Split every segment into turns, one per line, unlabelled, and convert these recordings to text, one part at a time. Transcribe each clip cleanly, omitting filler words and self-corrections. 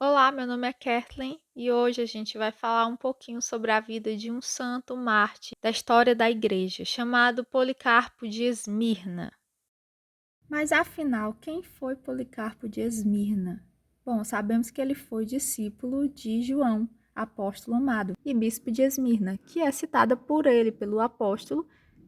Olá, meu nome é Kathleen e hoje a gente vai falar um pouquinho sobre a vida de um santo mártir da história da igreja, chamado Policarpo de Esmirna. Mas afinal, quem foi Policarpo de Esmirna? Bom, sabemos que ele foi discípulo de João, apóstolo amado, e bispo de Esmirna, que é citada por ele, pelo apóstolo,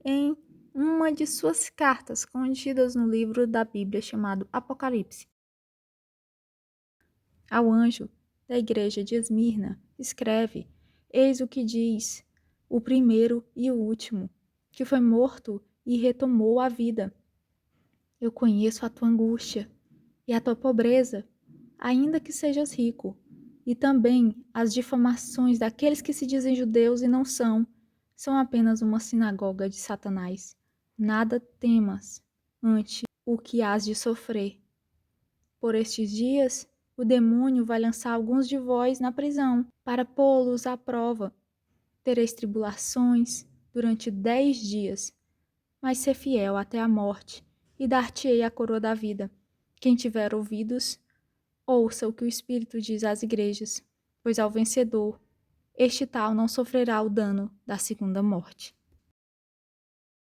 em uma de suas cartas contidas no livro da Bíblia chamado Apocalipse. Ao anjo da igreja de Esmirna, escreve: Eis o que diz o primeiro e o último, que foi morto e retomou a vida. Eu conheço a tua angústia e a tua pobreza, ainda que sejas rico, e também as difamações daqueles que se dizem judeus e não são apenas uma sinagoga de Satanás. Nada temas ante o que hás de sofrer. Por estes dias, o demônio vai lançar alguns de vós na prisão, para pô-los à prova. Tereis tribulações durante 10 dias, mas ser fiel até a morte, e dar-te-ei a coroa da vida. Quem tiver ouvidos, ouça o que o Espírito diz às igrejas, pois ao vencedor, este tal não sofrerá o dano da segunda morte.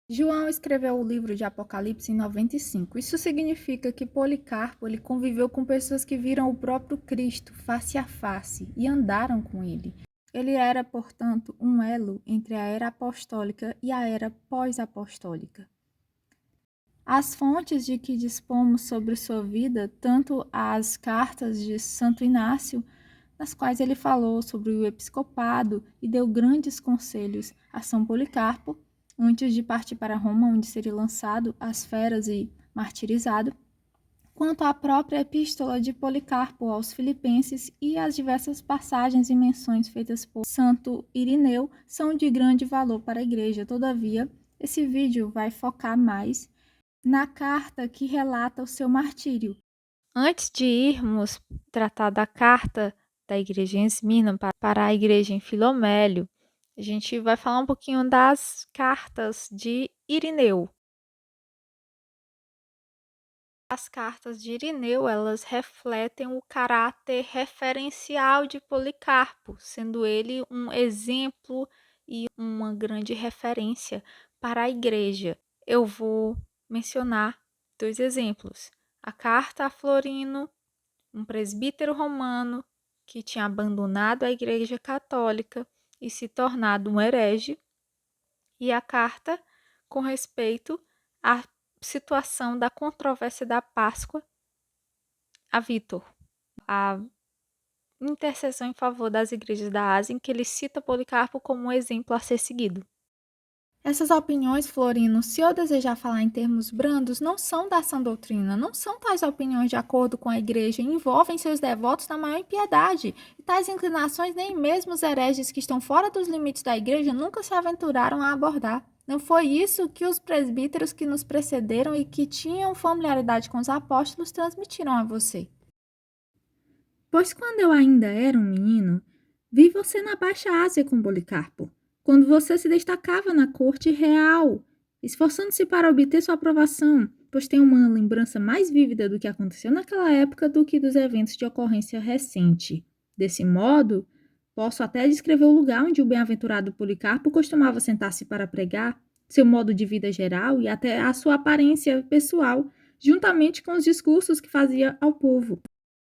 João escreveu o livro de Apocalipse em 95. Isso significa que Policarpo ele conviveu com pessoas que viram o próprio Cristo face a face e andaram com ele. Ele era, portanto, um elo entre a era apostólica e a era pós-apostólica. As fontes de que dispomos sobre sua vida, tanto as cartas de Santo Inácio, nas quais ele falou sobre o episcopado e deu grandes conselhos a São Policarpo, antes de partir para Roma, onde seria lançado às feras e martirizado, quanto à própria epístola de Policarpo aos Filipenses e as diversas passagens e menções feitas por Santo Irineu, são de grande valor para a igreja. Todavia, esse vídeo vai focar mais na carta que relata o seu martírio. Antes de irmos tratar da carta da igreja em Esmirna para a igreja em Filomélio, a gente vai falar um pouquinho das cartas de Irineu. As cartas de Irineu, elas refletem o caráter referencial de Policarpo, sendo ele um exemplo e uma grande referência para a igreja. Eu vou mencionar 2 exemplos. A carta a Florino, um presbítero romano que tinha abandonado a igreja católica e se tornado um herege, e a carta com respeito à situação da controvérsia da Páscoa a Vítor, a intercessão em favor das igrejas da Ásia, em que ele cita Policarpo como um exemplo a ser seguido. Essas opiniões, Florino, se eu desejar falar em termos brandos, não são da sã doutrina, não são tais opiniões de acordo com a igreja, envolvem seus devotos na maior impiedade, e tais inclinações nem mesmo os hereges que estão fora dos limites da igreja nunca se aventuraram a abordar. Não foi isso que os presbíteros que nos precederam e que tinham familiaridade com os apóstolos transmitiram a você. Pois quando eu ainda era um menino, vi você na Baixa Ásia com Policarpo, quando você se destacava na corte real, esforçando-se para obter sua aprovação, pois tenho uma lembrança mais vívida do que aconteceu naquela época do que dos eventos de ocorrência recente. Desse modo, posso até descrever o lugar onde o bem-aventurado Policarpo costumava sentar-se para pregar, seu modo de vida geral e até a sua aparência pessoal, juntamente com os discursos que fazia ao povo.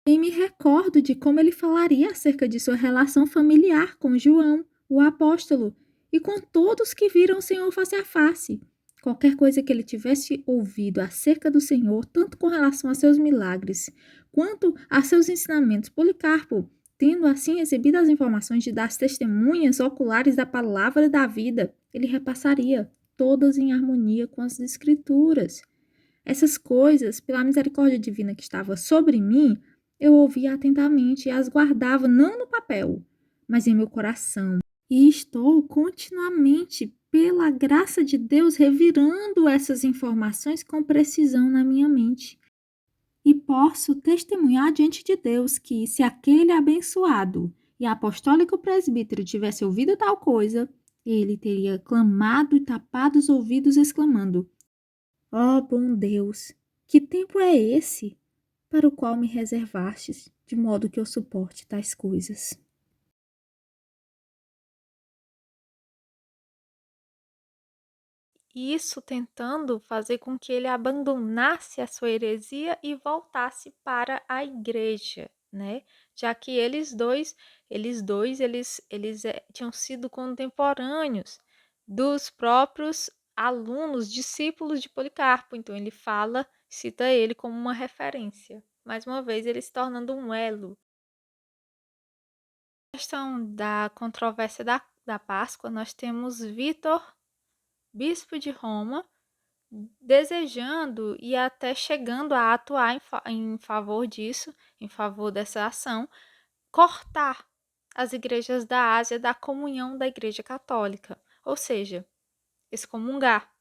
E me recordo de como ele falaria acerca de sua relação familiar com João, o apóstolo, e com todos que viram o Senhor face a face. Qualquer coisa que ele tivesse ouvido acerca do Senhor, tanto com relação a seus milagres, quanto a seus ensinamentos, Policarpo, tendo assim recebido as informações das testemunhas oculares da palavra da vida, ele repassaria, todas em harmonia com as Escrituras. Essas coisas, pela misericórdia divina que estava sobre mim, eu ouvia atentamente e as guardava não no papel, mas em meu coração. E estou continuamente, pela graça de Deus, revirando essas informações com precisão na minha mente. E posso testemunhar diante de Deus que, se aquele abençoado e apostólico presbítero tivesse ouvido tal coisa, ele teria clamado e tapado os ouvidos, exclamando: Ó bom Deus, que tempo é esse? para o qual me reservastes, de modo que eu suporte tais coisas. Isso tentando fazer com que ele abandonasse a sua heresia e voltasse para a igreja, né? Já que eles tinham sido contemporâneos dos próprios alunos, discípulos de Policarpo. Então ele cita ele como uma referência. Mais uma vez, ele se tornando um elo. Na questão da controvérsia da Páscoa, nós temos Vítor, bispo de Roma, desejando e até chegando a atuar em favor disso, em favor dessa ação, cortar as igrejas da Ásia da comunhão da Igreja Católica, ou seja, excomungar,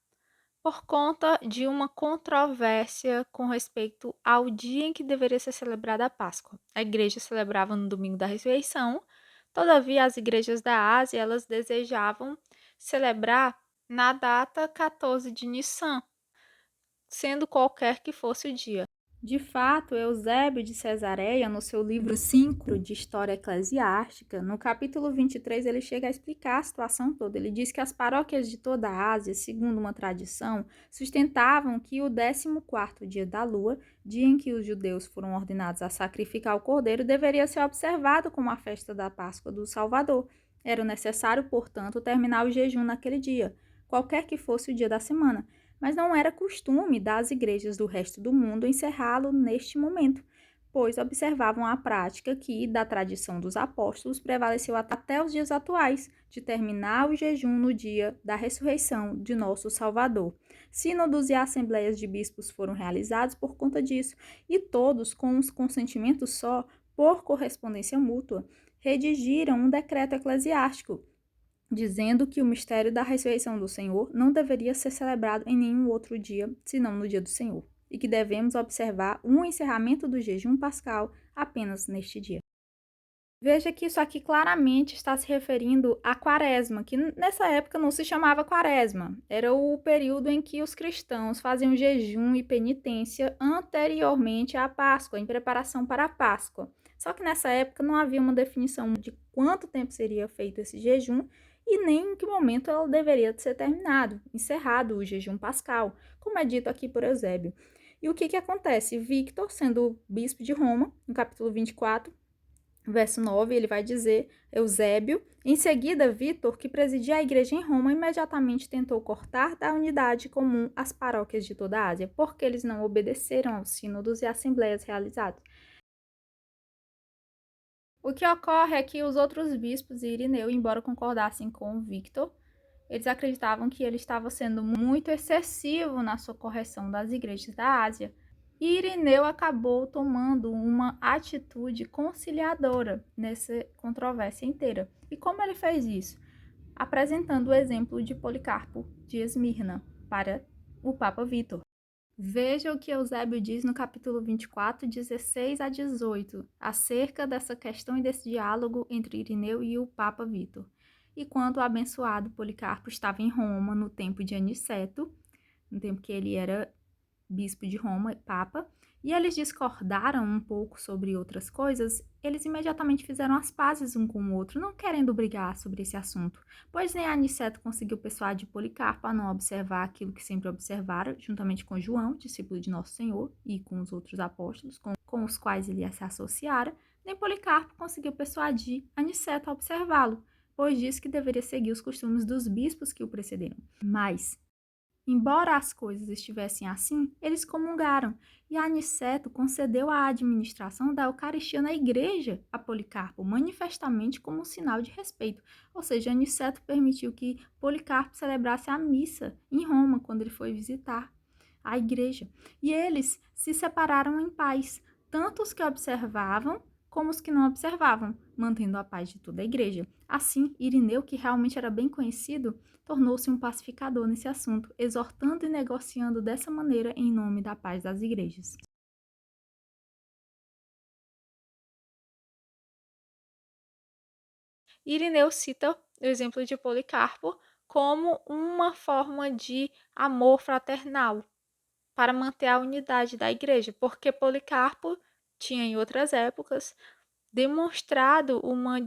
por conta de uma controvérsia com respeito ao dia em que deveria ser celebrada a Páscoa. A igreja celebrava no domingo da ressurreição, todavia as igrejas da Ásia elas desejavam celebrar na data 14 de Nissan, sendo qualquer que fosse o dia. De fato, Eusébio de Cesareia, no seu livro 5 de História Eclesiástica, no capítulo 23, ele chega a explicar a situação toda. Ele diz que as paróquias de toda a Ásia, segundo uma tradição, sustentavam que o 14º dia da lua, dia em que os judeus foram ordenados a sacrificar o cordeiro, deveria ser observado como a festa da Páscoa do Salvador. Era necessário, portanto, terminar o jejum naquele dia, qualquer que fosse o dia da semana, mas não era costume das igrejas do resto do mundo encerrá-lo neste momento, pois observavam a prática que, da tradição dos apóstolos, prevaleceu até os dias atuais, de terminar o jejum no dia da ressurreição de nosso Salvador. Sínodos e assembleias de bispos foram realizados por conta disso, e todos, com um consentimento só, por correspondência mútua, redigiram um decreto eclesiástico, dizendo que o mistério da ressurreição do Senhor não deveria ser celebrado em nenhum outro dia, senão no dia do Senhor, e que devemos observar um encerramento do jejum pascal apenas neste dia. Veja que isso aqui claramente está se referindo à Quaresma, que nessa época não se chamava Quaresma. Era o período em que os cristãos faziam jejum e penitência anteriormente à Páscoa, em preparação para a Páscoa. Só que nessa época não havia uma definição de quanto tempo seria feito esse jejum e nem em que momento ela deveria ser terminado, encerrado o jejum pascal, como é dito aqui por Eusébio. E o que acontece? Victor, sendo bispo de Roma, no capítulo 24, verso 9, ele vai dizer, Eusébio, em seguida Vítor, que presidia a igreja em Roma, imediatamente tentou cortar da unidade comum as paróquias de toda a Ásia, porque eles não obedeceram aos sínodos e assembleias realizados. O que ocorre é que os outros bispos e Irineu, embora concordassem com Victor, eles acreditavam que ele estava sendo muito excessivo na sua correção das igrejas da Ásia, e Irineu acabou tomando uma atitude conciliadora nessa controvérsia inteira. E como ele fez isso? Apresentando o exemplo de Policarpo de Esmirna para o Papa Vítor. Veja o que Eusébio diz no capítulo 24, 16 a 18, acerca dessa questão e desse diálogo entre Irineu e o Papa Vítor. E quando o abençoado Policarpo estava em Roma no tempo de Aniceto, no tempo que ele era bispo de Roma, papa, e eles discordaram um pouco sobre outras coisas, eles imediatamente fizeram as pazes um com o outro, não querendo brigar sobre esse assunto, pois nem Aniceto conseguiu persuadir Policarpo a não observar aquilo que sempre observara, juntamente com João, discípulo de Nosso Senhor, e com os outros apóstolos, com os quais ele se associara, nem Policarpo conseguiu persuadir Aniceto a observá-lo, pois disse que deveria seguir os costumes dos bispos que o precederam. Mas, embora as coisas estivessem assim, eles comungaram, e Aniceto concedeu a administração da Eucaristia na igreja a Policarpo, manifestamente como um sinal de respeito. Ou seja, Aniceto permitiu que Policarpo celebrasse a missa em Roma, quando ele foi visitar a igreja. E eles se separaram em paz, tanto os que observavam como os que não observavam, mantendo a paz de toda a igreja. Assim, Irineu, que realmente era bem conhecido, tornou-se um pacificador nesse assunto, exortando e negociando dessa maneira em nome da paz das igrejas. Irineu cita o exemplo de Policarpo como uma forma de amor fraternal para manter a unidade da igreja, porque Policarpo tinha em outras épocas demonstrado uma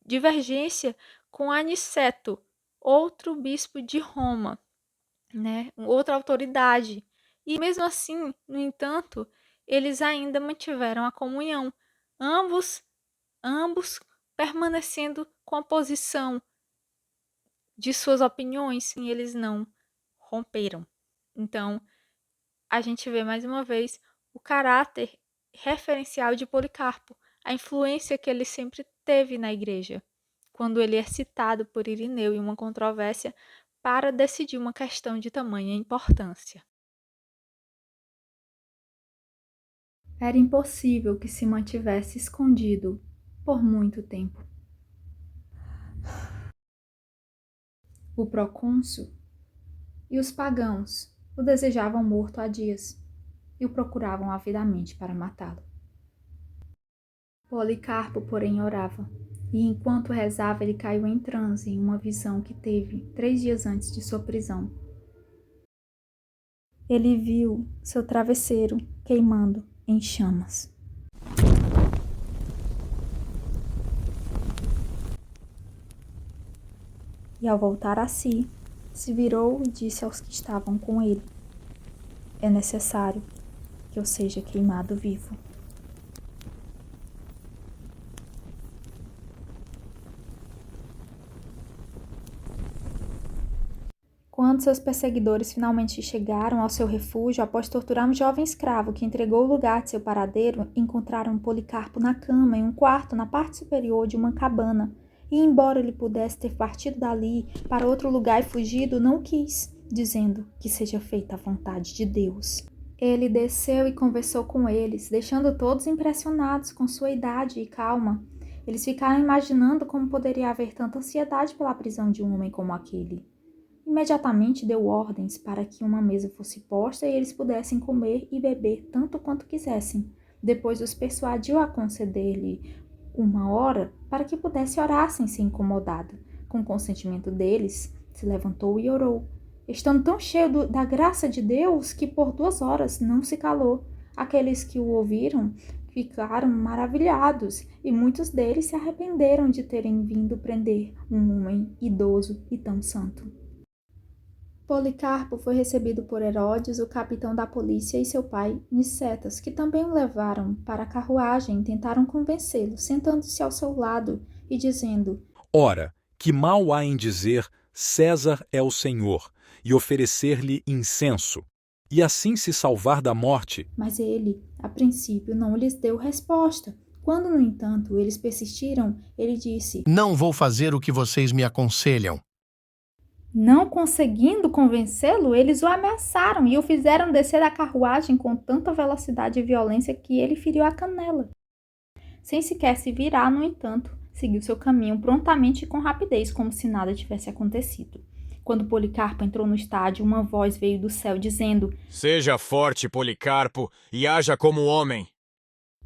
divergência com Aniceto, outro bispo de Roma, né, outra autoridade. E mesmo assim, no entanto, eles ainda mantiveram a comunhão, ambos, ambos permanecendo com a posição de suas opiniões, e eles não romperam. Então, a gente vê mais uma vez o caráter referencial de Policarpo, a influência que ele sempre teve na igreja, quando ele é citado por Irineu em uma controvérsia para decidir uma questão de tamanha importância. Era impossível que se mantivesse escondido por muito tempo. O procônsul e os pagãos o desejavam morto há dias e o procuravam avidamente para matá-lo. Policarpo, porém, orava, e enquanto rezava ele caiu em transe em uma visão que teve 3 dias antes de sua prisão. Ele viu seu travesseiro queimando em chamas. E ao voltar a si, se virou e disse aos que estavam com ele: é necessário que eu seja queimado vivo. Quando seus perseguidores finalmente chegaram ao seu refúgio, após torturar um jovem escravo que entregou o lugar de seu paradeiro, encontraram Policarpo na cama em um quarto na parte superior de uma cabana. E embora ele pudesse ter partido dali para outro lugar e fugido, não quis, dizendo que seja feita a vontade de Deus. Ele desceu e conversou com eles, deixando todos impressionados com sua idade e calma. Eles ficaram imaginando como poderia haver tanta ansiedade pela prisão de um homem como aquele. Imediatamente deu ordens para que uma mesa fosse posta e eles pudessem comer e beber tanto quanto quisessem. Depois os persuadiu a conceder-lhe 1 hora para que pudesse orar sem ser incomodado. Com o consentimento deles, se levantou e orou, estando tão cheio da graça de Deus que por 2 horas não se calou. Aqueles que o ouviram ficaram maravilhados e muitos deles se arrependeram de terem vindo prender um homem idoso e tão santo. Policarpo foi recebido por Herodes, o capitão da polícia, e seu pai, Nicetas, que também o levaram para a carruagem e tentaram convencê-lo, sentando-se ao seu lado e dizendo:
ora, que mal há em dizer César é o Senhor, e oferecer-lhe incenso, e assim se salvar da morte?
Mas ele, a princípio, não lhes deu resposta. Quando, no entanto, eles persistiram, ele disse:
não vou fazer o que vocês me aconselham.
Não conseguindo convencê-lo, eles o ameaçaram e o fizeram descer da carruagem com tanta velocidade e violência que ele feriu a canela. Sem sequer se virar, no entanto, seguiu seu caminho prontamente e com rapidez, como se nada tivesse acontecido. Quando Policarpo entrou no estádio, uma voz veio do céu dizendo:
seja forte, Policarpo, e haja como homem.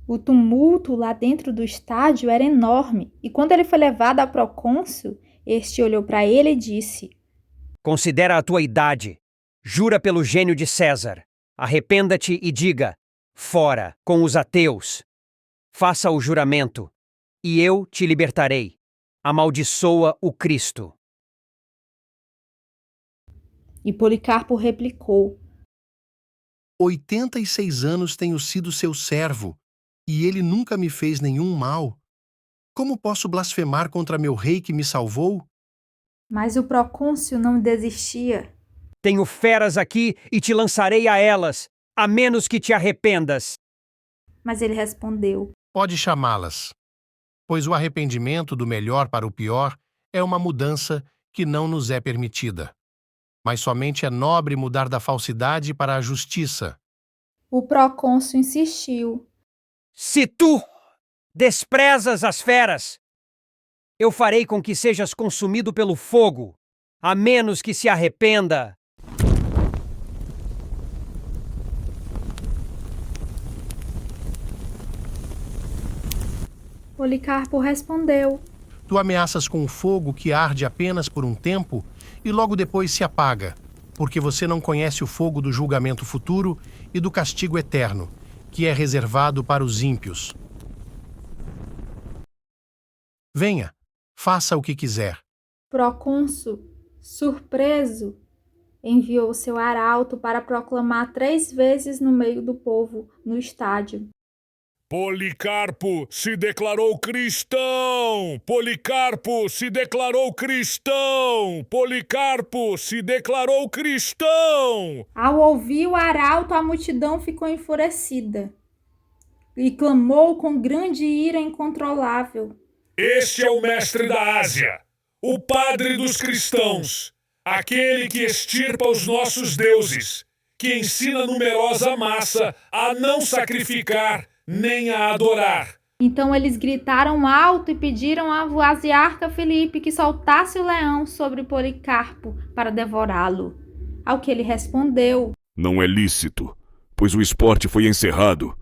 O tumulto lá dentro do estádio era enorme, e quando ele foi levado ao procônsul, este olhou para ele e disse:
considera a tua idade. Jura pelo gênio de César. Arrependa-te e diga: fora com os ateus. Faça o juramento, e eu te libertarei. Amaldiçoa o Cristo.
E Policarpo replicou:
86 anos tenho sido seu servo, e ele nunca me fez nenhum mal. Como posso blasfemar contra meu rei que me salvou?
Mas o procônsul não desistia.
Tenho feras aqui e te lançarei a elas, a menos que te arrependas.
Mas ele respondeu:
pode chamá-las, pois o arrependimento do melhor para o pior é uma mudança que não nos é permitida. Mas somente é nobre mudar da falsidade para a justiça.
O procônsul insistiu:
se tu desprezas as feras, eu farei com que sejas consumido pelo fogo, a menos que se arrependa.
Policarpo respondeu:
tu ameaças com o fogo que arde apenas por um tempo e logo depois se apaga, porque você não conhece o fogo do julgamento futuro e do castigo eterno, que é reservado para os ímpios. Venha, faça o que quiser.
Procônsul, surpreso, enviou seu arauto para proclamar 3 vezes no meio do povo, no estádio:
Policarpo se declarou cristão! Policarpo se declarou cristão! Policarpo se declarou cristão!
Ao ouvir o arauto, a multidão ficou enfurecida e clamou com grande ira incontrolável:
Este é o mestre da Ásia, o padre dos cristãos, aquele que extirpa os nossos deuses, que ensina a numerosa massa a não sacrificar nem a adorar.
Então eles gritaram alto e pediram ao asiarca Filipe que soltasse o leão sobre Policarpo para devorá-lo. Ao que ele respondeu,
Não é lícito, pois o esporte foi encerrado.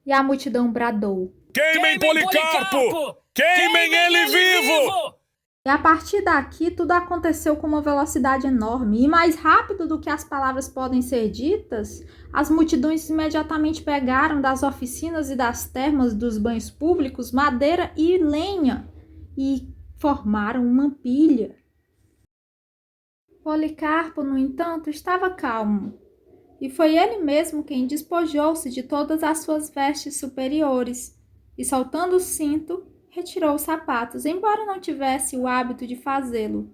e a multidão bradou.
Queimem Policarpo! Queimem ele vivo!
E a partir daqui tudo aconteceu com uma velocidade enorme, e mais rápido do que as palavras podem ser ditas, as multidões imediatamente pegaram das oficinas e das termas dos banhos públicos madeira e lenha e formaram uma pilha. Policarpo, no entanto, estava calmo, e foi ele mesmo quem despojou-se de todas as suas vestes superiores e, soltando o cinto, retirou os sapatos, embora não tivesse o hábito de fazê-lo,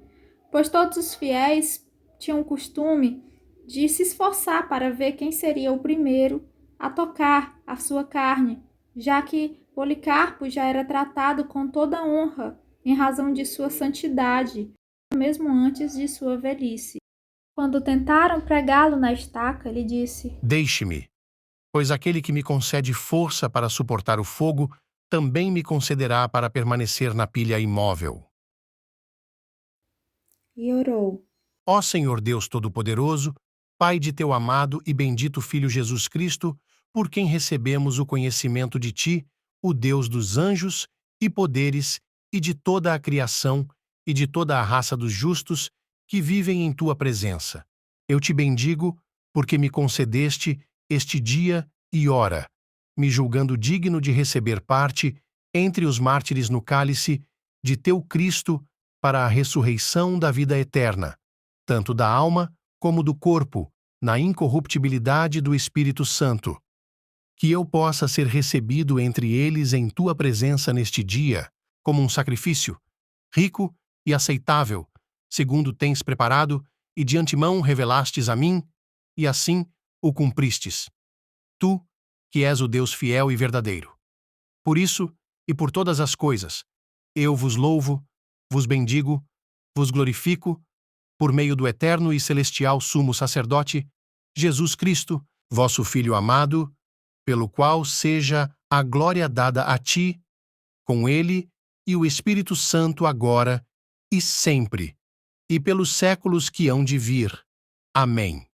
pois todos os fiéis tinham o costume de se esforçar para ver quem seria o primeiro a tocar a sua carne, já que Policarpo já era tratado com toda honra em razão de sua santidade, mesmo antes de sua velhice. Quando tentaram pregá-lo na estaca, ele disse:
Deixe-me, pois aquele que me concede força para suportar o fogo também me concederá para permanecer na pilha imóvel.
e orou.
Ó Senhor Deus Todo-Poderoso, Pai de teu amado e bendito Filho Jesus Cristo, por quem recebemos o conhecimento de ti, o Deus dos anjos e poderes e de toda a criação e de toda a raça dos justos que vivem em tua presença. Eu te bendigo porque me concedeste este dia e hora, me julgando digno de receber parte entre os mártires no cálice de teu Cristo para a ressurreição da vida eterna, tanto da alma como do corpo, na incorruptibilidade do Espírito Santo. Que eu possa ser recebido entre eles em tua presença neste dia, como um sacrifício, rico e aceitável, segundo tens preparado e de antemão revelastes a mim, e assim o cumpristes. Tu, que és o Deus fiel e verdadeiro. Por isso, e por todas as coisas, eu vos louvo, vos bendigo, vos glorifico, por meio do eterno e celestial sumo sacerdote, Jesus Cristo, vosso Filho amado, pelo qual seja a glória dada a ti, com ele e o Espírito Santo agora e sempre, e pelos séculos que hão de vir. Amém.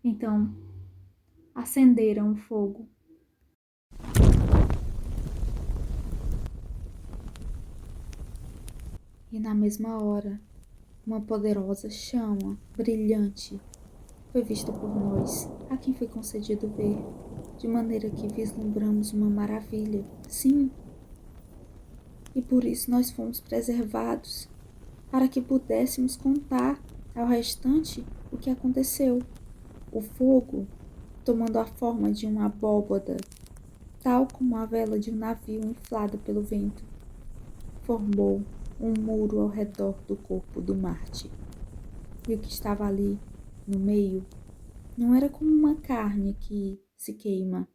Então, acenderam o fogo. E na mesma hora, uma poderosa chama, brilhante, foi vista por nós, a quem foi concedido ver, de maneira que vislumbramos uma maravilha. Sim, e por isso nós fomos preservados, para que pudéssemos contar ao restante o que aconteceu. O fogo, tomando a forma de uma abóbada, tal como a vela de um navio inflada pelo vento, formou um muro ao redor do corpo do Marte. E o que estava ali, no meio, não era como uma carne que se queima,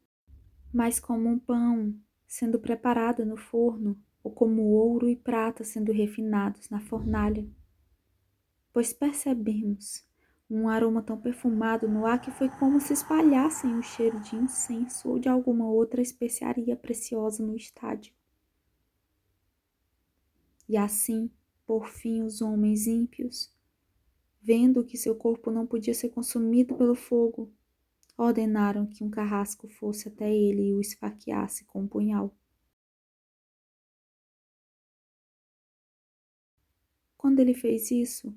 mas como um pão sendo preparado no forno, ou como ouro e prata sendo refinados na fornalha. Pois percebemos um aroma tão perfumado no ar que foi como se espalhassem o cheiro de incenso ou de alguma outra especiaria preciosa no estádio. E assim, por fim, os homens ímpios, vendo que seu corpo não podia ser consumido pelo fogo, ordenaram que um carrasco fosse até ele e o esfaqueasse com um punhal. Quando ele fez isso,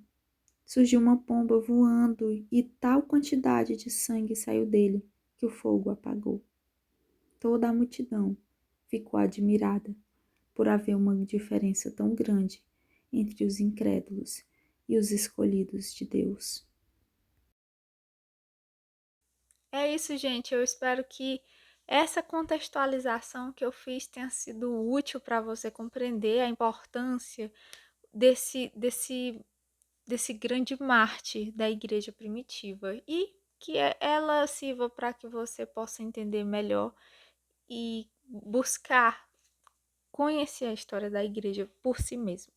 surgiu uma pomba voando e tal quantidade de sangue saiu dele que o fogo apagou.
Toda a multidão ficou admirada por haver uma diferença tão grande entre os incrédulos e os escolhidos de Deus.
É isso, gente. Eu espero que essa contextualização que eu fiz tenha sido útil para você compreender a importância desse grande mártir da igreja primitiva e que ela sirva para que você possa entender melhor e buscar conhecer a história da igreja por si mesmo.